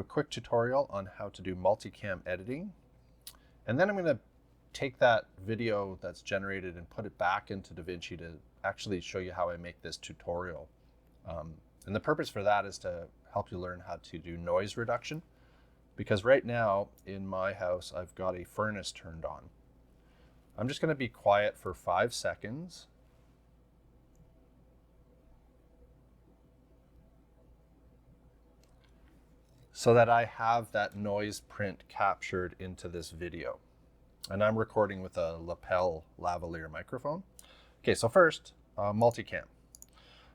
A quick tutorial on how to do multicam editing. And then I'm going to take that video that's generated and put it back into DaVinci to actually show you how I make this tutorial. And the purpose for that is to help you learn how to do noise reduction. Because right now in my house, I've got a furnace turned on. I'm just going to be quiet for 5 seconds. So that I have that noise print captured into this video. And I'm recording with a lapel lavalier microphone. Okay, so first, multicam.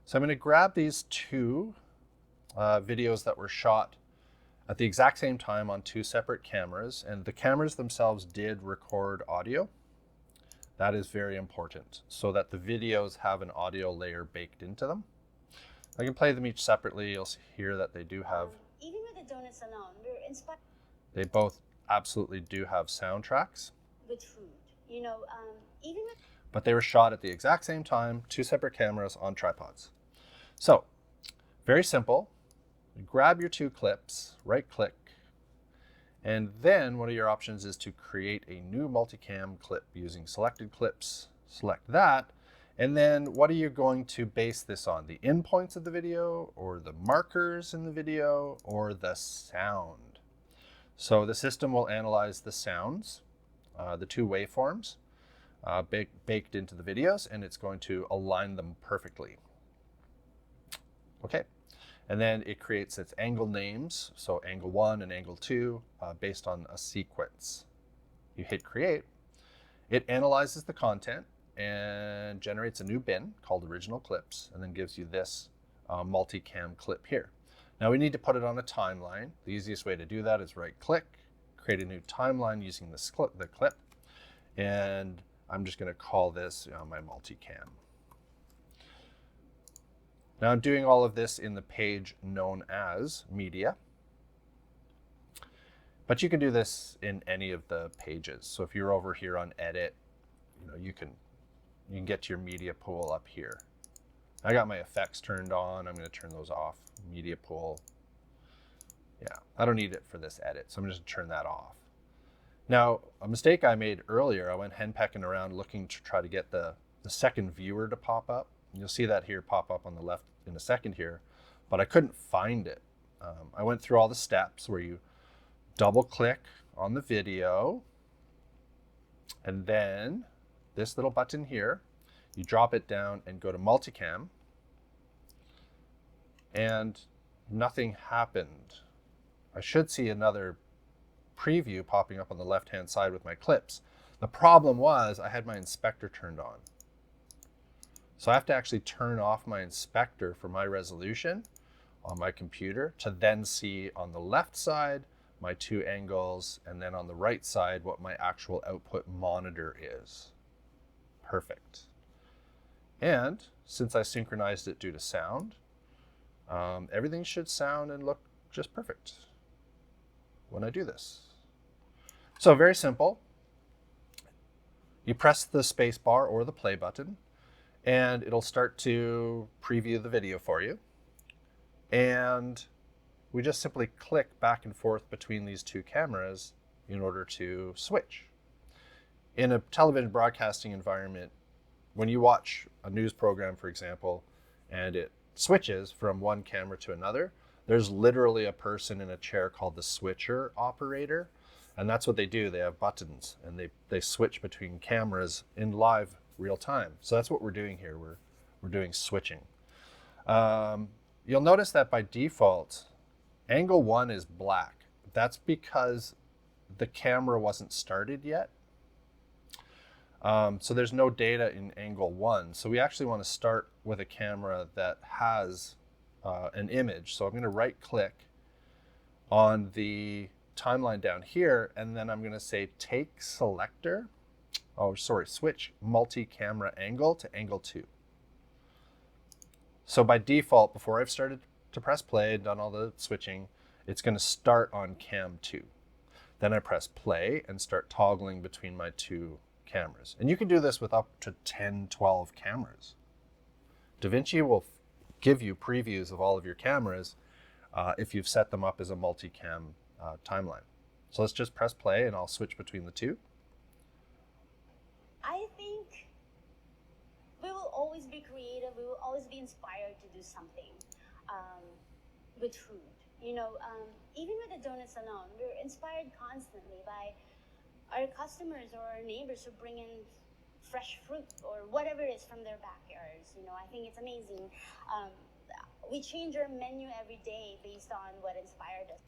So I'm going to grab these two videos that were shot at the exact same time on two separate cameras, and the cameras themselves did record audio. That is very important, so that the videos have an audio layer baked into them. I can play them each separately. You'll hear that they do have even with the donuts alone, we're inspired. They both absolutely do have soundtracks. With food, even with. But they were shot at the exact same time, two separate cameras on tripods. So, very simple. Grab your two clips, right click, and then one of your options is to create a new multicam clip using selected clips. Select that. And then what are you going to base this on? The endpoints of the video, or the markers in the video, or the sound? So the system will analyze the sounds, the two waveforms baked into the videos, and it's going to align them perfectly. Okay, and then it creates its angle names, so angle 1 and angle 2, based on a sequence. You hit create, it analyzes the content, and generates a new bin called original clips, and then gives you this multicam clip here. Now we need to put it on a timeline. The easiest way to do that is right click, create a new timeline using the clip, and I'm just going to call this my multicam. Now I'm doing all of this in the page known as media, but you can do this in any of the pages. So if you're over here on edit, you can get to your media pool up here. I got my effects turned on. I'm going to turn those off. Media pool. Yeah, I don't need it for this edit, so I'm just going to turn that off. Now, a mistake I made earlier, I went henpecking around looking to try to get the second viewer to pop up. You'll see that here pop up on the left in a second here, but I couldn't find it. I went through all the steps where you double click on the video, and then this little button here, you drop it down and go to multicam, and nothing happened. I should see another preview popping up on the left-hand side with my clips. The problem was I had my inspector turned on. So I have to actually turn off my inspector for my resolution on my computer to then see on the left side my two angles, and then on the right side what my actual output monitor is. Perfect. And since I synchronized it due to sound, everything should sound and look just perfect when I do this. So very simple. You press the space bar or the play button, and it'll start to preview the video for you. And we just simply click back and forth between these two cameras in order to switch. In a television broadcasting environment, when you watch a news program, for example, and it switches from one camera to another, there's literally a person in a chair called the switcher operator, and that's what they do. They have buttons, and they switch between cameras in live real time. So that's what we're doing here. We're doing switching. You'll notice that by default, angle 1 is black. That's because the camera wasn't started yet. So there's no data in angle 1. So we actually want to start with a camera that has an image. So I'm going to right click on the timeline down here, and then I'm going to say take selector. Switch multi-camera angle to angle 2. So by default, before I've started to press play and done all the switching, it's going to start on cam 2. Then I press play and start toggling between my two cameras. And you can do this with up to 10, 12 cameras. DaVinci will give you previews of all of your cameras if you've set them up as a multicam timeline. So let's just press play and I'll switch between the two. I think we will always be creative. We will always be inspired to do something with food. Even with the donuts alone, we're inspired constantly by our customers or our neighbors who bring in fresh fruit or whatever it is from their backyards. I think it's amazing. We change our menu every day based on what inspired us.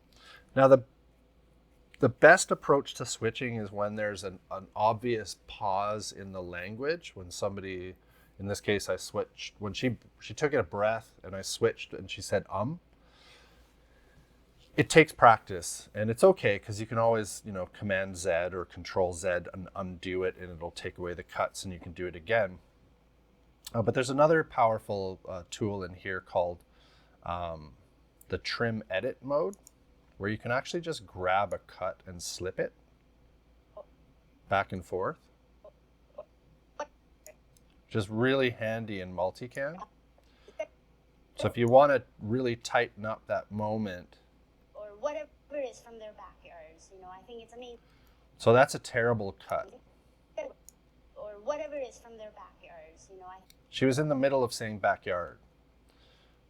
Now, the best approach to switching is when there's an obvious pause in the language. When somebody, in this case, I switched, when she took a breath and I switched and she said, It takes practice, and it's okay because you can always, Command Z or Control Z and undo it, and it'll take away the cuts and you can do it again. But there's another powerful tool in here called the trim edit mode, where you can actually just grab a cut and slip it back and forth. Just really handy in multicam. So if you want to really tighten up that moment, or whatever it is from their backyards, I think it's amazing. So that's a terrible cut. Or whatever it is from their backyards, She was in the middle of saying backyard.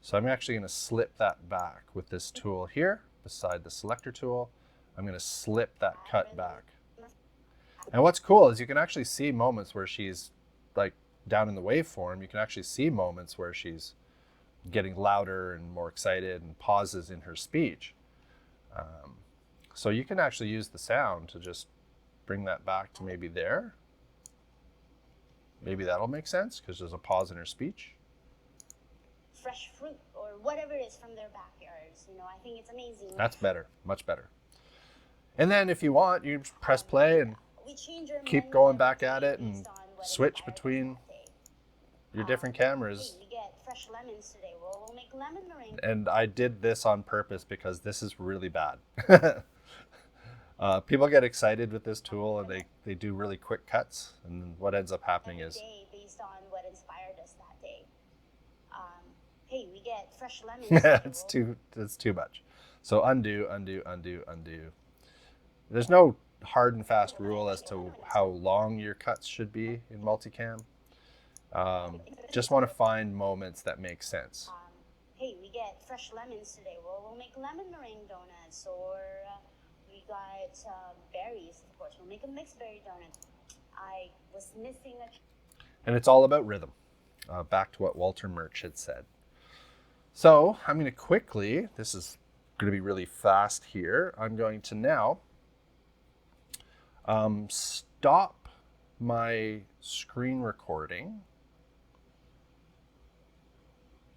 So I'm actually going to slip that back with this tool here, beside the selector tool. I'm going to slip that cut back. And what's cool is you can actually see moments where she's like down in the waveform, you can actually see moments where she's getting louder and more excited and pauses in her speech. So you can actually use the sound to just bring that back to maybe there. Maybe that'll make sense because there's a pause in her speech. Fresh fruit or whatever it is from their backyards, I think it's amazing. That's better, much better. And then if you want, you press play and keep going back at it and switch between your different cameras. Hey, we get fresh lemons today. We'll make lemon meringue. And I did this on purpose because this is really bad. People get excited with this tool and they do really quick cuts, and what ends up happening is based on what inspired us that day. Hey, we get fresh lemons. it's too much. So undo. There's no hard and fast rule as to how long your cuts should be in multicam. Just want to find moments that make sense. Hey, we get fresh lemons today. We'll make lemon meringue donuts, or we got berries, of course. We'll make a mixed berry donut. I was missing And it's all about rhythm. Back to what Walter Murch had said. So I'm going to quickly, this is going to be really fast here. I'm going to now stop my screen recording.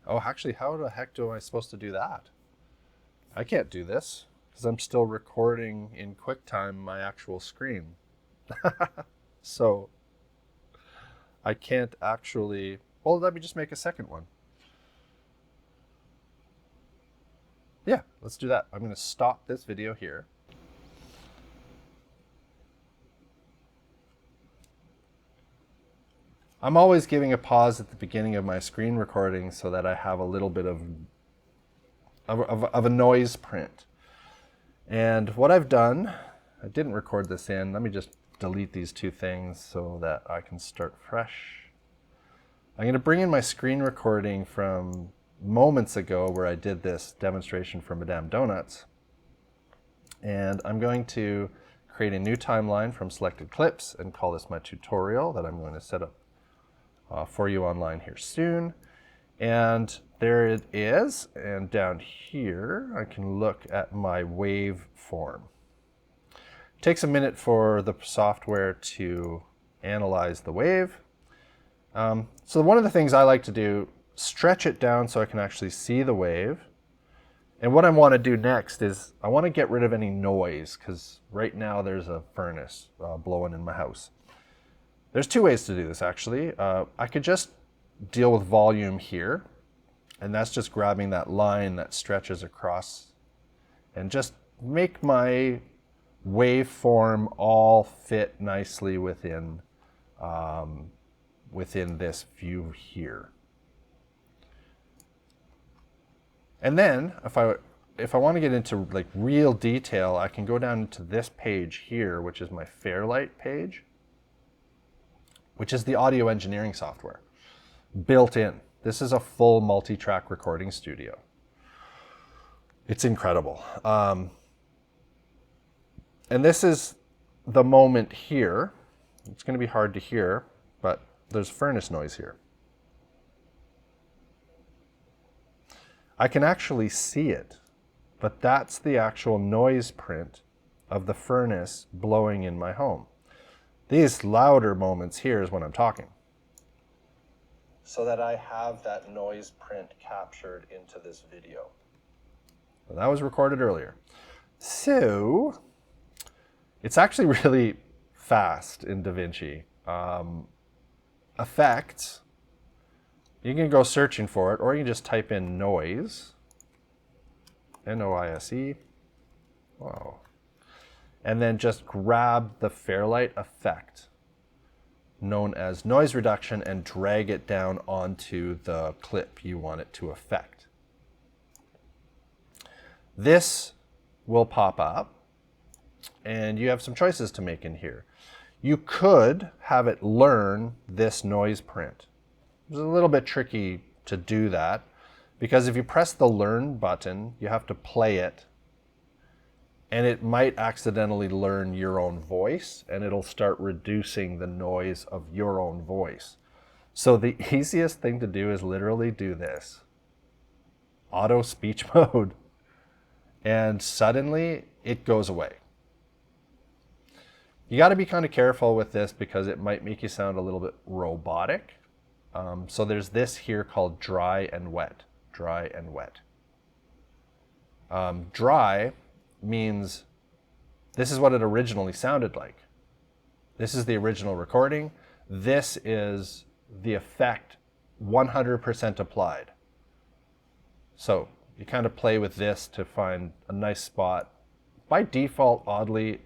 Oh, actually, how the heck am I supposed to do that? I can't do this because I'm still recording in QuickTime my actual screen. So I can't actually, well, let me just make a second one. Yeah, let's do that. I'm going to stop this video here. I'm always giving a pause at the beginning of my screen recording so that I have a little bit of a noise print. And what I've done, I didn't record this in. Let me just delete these two things so that I can start fresh. I'm going to bring in my screen recording from moments ago where I did this demonstration for Madame Donuts. And I'm going to create a new timeline from selected clips and call this my tutorial that I'm going to set up for you online here soon. And there it is. And down here, I can look at my waveform. It takes a minute for the software to analyze the wave. So one of the things I like to do, stretch it down so I can actually see the wave. And what I want to do next is I want to get rid of any noise, because right now there's a furnace blowing in my house. There's two ways to do this actually. I could just deal with volume here, and that's just grabbing that line that stretches across and just make my waveform all fit nicely within this view here. And then if I if I want to get into like real detail, I can go down to this page here, which is my Fairlight page, which is the audio engineering software built in. This is a full multi-track recording studio. It's incredible. And this is the moment here. It's going to be hard to hear, but there's furnace noise here. I can actually see it, but that's the actual noise print of the furnace blowing in my home. These louder moments here is when I'm talking, so that I have that noise print captured into this video. And that was recorded earlier. So it's actually really fast in DaVinci. Effects, you can go searching for it, or you can just type in noise, N-O-I-S-E, wow, and then just grab the Fairlight effect, known as noise reduction, and drag it down onto the clip you want it to affect. This will pop up, and you have some choices to make in here. You could have it learn this noise print. It's a little bit tricky to do that, because if you press the learn button, you have to play it, and it might accidentally learn your own voice, and it'll start reducing the noise of your own voice. So the easiest thing to do is literally do this. Auto speech mode. And suddenly it goes away. You got to be kind of careful with this because it might make you sound a little bit robotic. So there's this here called dry and wet. Dry and wet. Dry means this is what it originally sounded like. This is the original recording. This is the effect 100% applied. So you kind of play with this to find a nice spot. By default, oddly,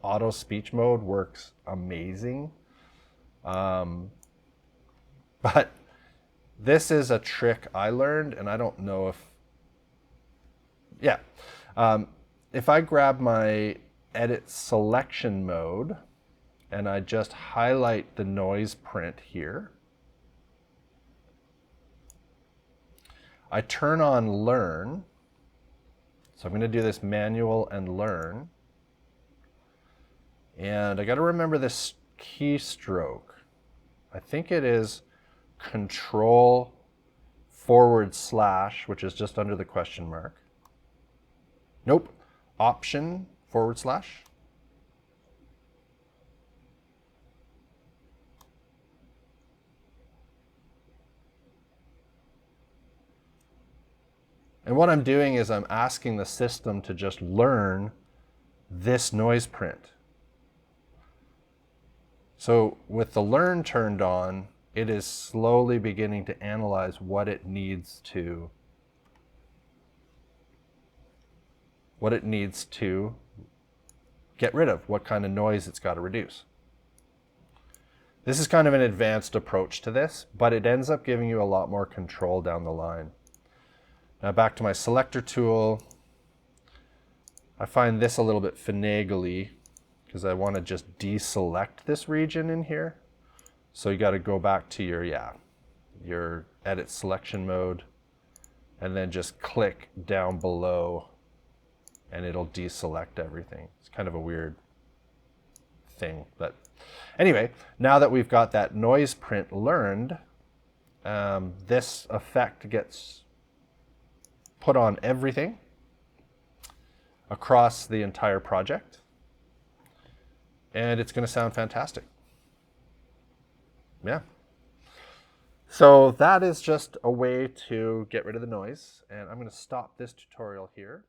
auto speech mode works amazing. But this is a trick I learned, and I don't know if, yeah. If I grab my edit selection mode and I just highlight the noise print here, I turn on learn. So I'm going to do this manual and learn. And I got to remember this keystroke. I think it is Control /, which is just under the question mark. Nope. Option /. And what I'm doing is I'm asking the system to just learn this noise print. So with the learn turned on, it is slowly beginning to analyze what it needs to get rid of, what kind of noise it's got to reduce. This is kind of an advanced approach to this, but it ends up giving you a lot more control down the line. Now back to my selector tool. I find this a little bit finagly because I want to just deselect this region in here. So you got to go back to your edit selection mode, and then just click down below and it'll deselect everything. It's kind of a weird thing, but anyway, now that we've got that noise print learned, this effect gets put on everything across the entire project, and it's going to sound fantastic. Yeah. So that is just a way to get rid of the noise, and I'm going to stop this tutorial here.